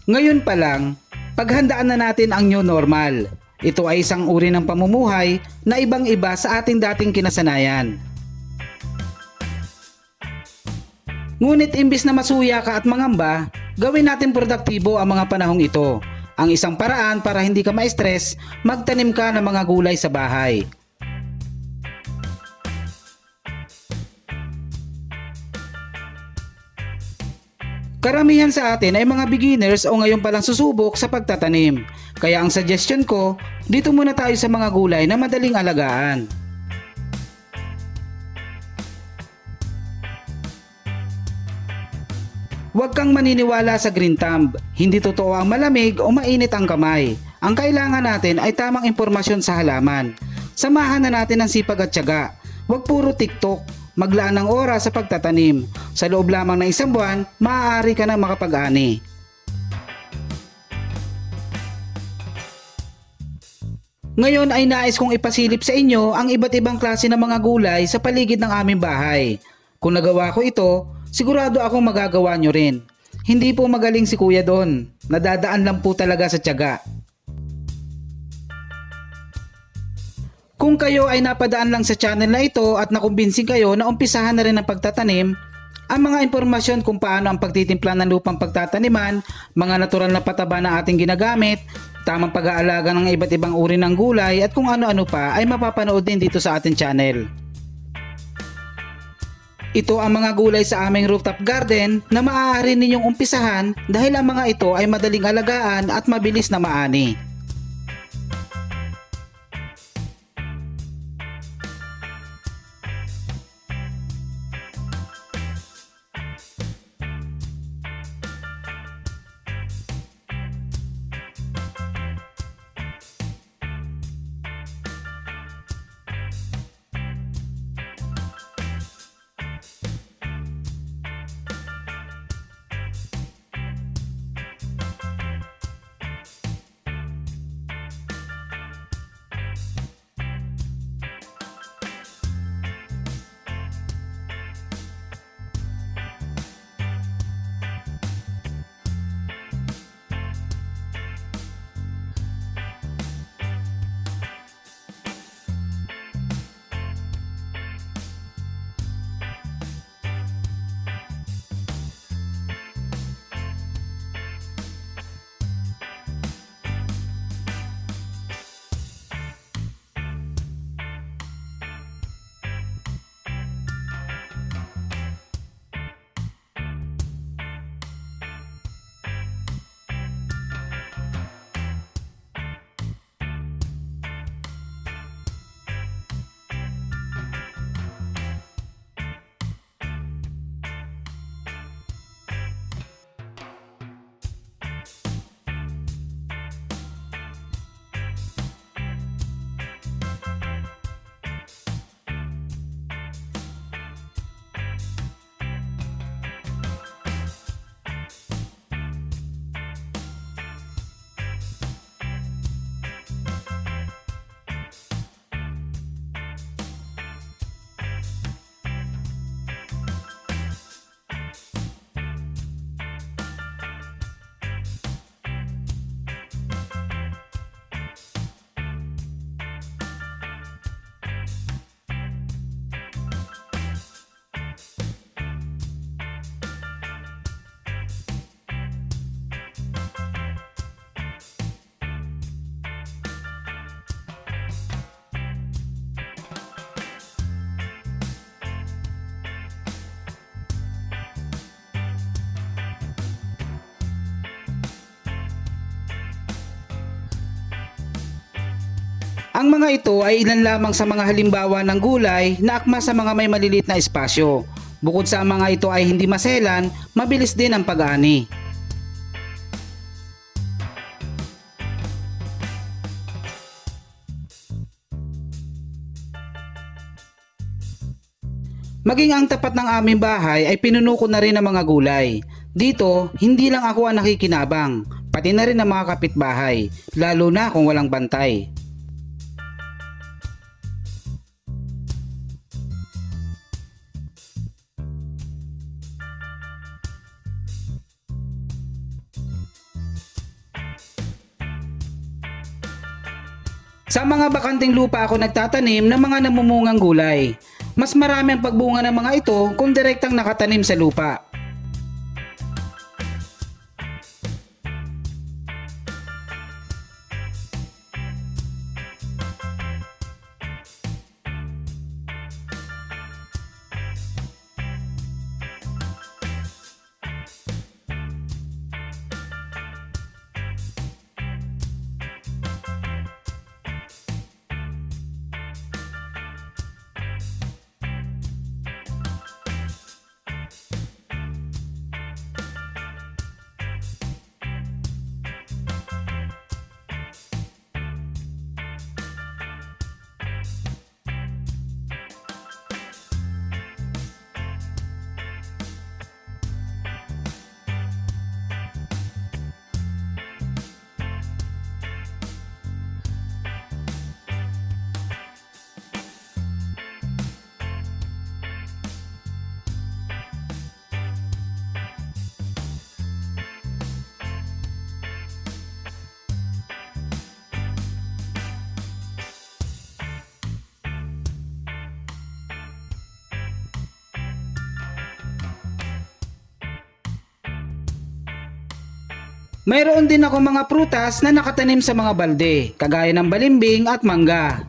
Ngayon pa lang, paghandaan na natin ang new normal. Ito ay isang uri ng pamumuhay na ibang-iba sa ating dating kinasanayan. Ngunit imbis na masuya ka at mangamba, gawin natin produktibo ang mga panahong ito. Ang isang paraan para hindi ka ma-stress, magtanim ka ng mga gulay sa bahay. Karamihan sa atin ay mga beginners o ngayon palang susubok sa pagtatanim. Kaya ang suggestion ko, dito muna tayo sa mga gulay na madaling alagaan. Huwag kang maniniwala sa green thumb. Hindi totoo ang malamig o mainit ang kamay. Ang kailangan natin ay tamang impormasyon sa halaman. Samahan na natin ang sipag at tiyaga. Huwag puro TikTok. Maglaan ng oras sa pagtatanim. Sa loob lamang ng isang buwan, maaari ka na makapag-ani. Ngayon ay nais kong ipasilip sa inyo ang iba't ibang klase ng mga gulay sa paligid ng aming bahay. Kung nagawa ko ito, sigurado akong magagawa nyo rin. Hindi po magaling si kuya doon. Nadadaan lang po talaga sa tiyaga. Kung kayo ay napadaan lang sa channel na ito at nakumbinsing kayo na umpisahan na rin ang pagtatanim, ang mga impormasyon kung paano ang pagtitimpla ng lupang pagtataniman, mga natural na pataba na ating ginagamit, tamang pag-aalaga ng iba't ibang uri ng gulay at kung ano-ano pa ay mapapanood din dito sa ating channel. Ito ang mga gulay sa aming rooftop garden na maaari ninyong umpisahan dahil ang mga ito ay madaling alagaan at mabilis na maani. Ang mga ito ay ilan lamang sa mga halimbawa ng gulay na akma sa mga may maliliit na espasyo. Bukod sa mga ito ay hindi maselan, mabilis din ang pag-ani. Maging ang tapat ng aming bahay ay pinuno ko na rin ng mga gulay. Dito, hindi lang ako ang nakikinabang, pati na rin ang mga kapitbahay, lalo na kung walang bantay. Sa mga bakanting lupa ako nagtatanim ng mga namumungang gulay. Mas marami ang pagbunga ng mga ito kung direktang nakatanim sa lupa. Mayroon din ako mga prutas na nakatanim sa mga balde, kagaya ng balimbing at mangga.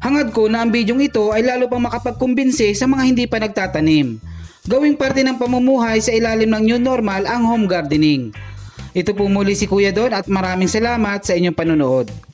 Hangad ko na ang bidyong ito ay lalo pang makapagkumbinsi sa mga hindi pa nagtatanim. Gawing parte ng pamumuhay sa ilalim ng new normal ang home gardening. Ito po muli si Kuya Don at maraming salamat sa inyong panunood.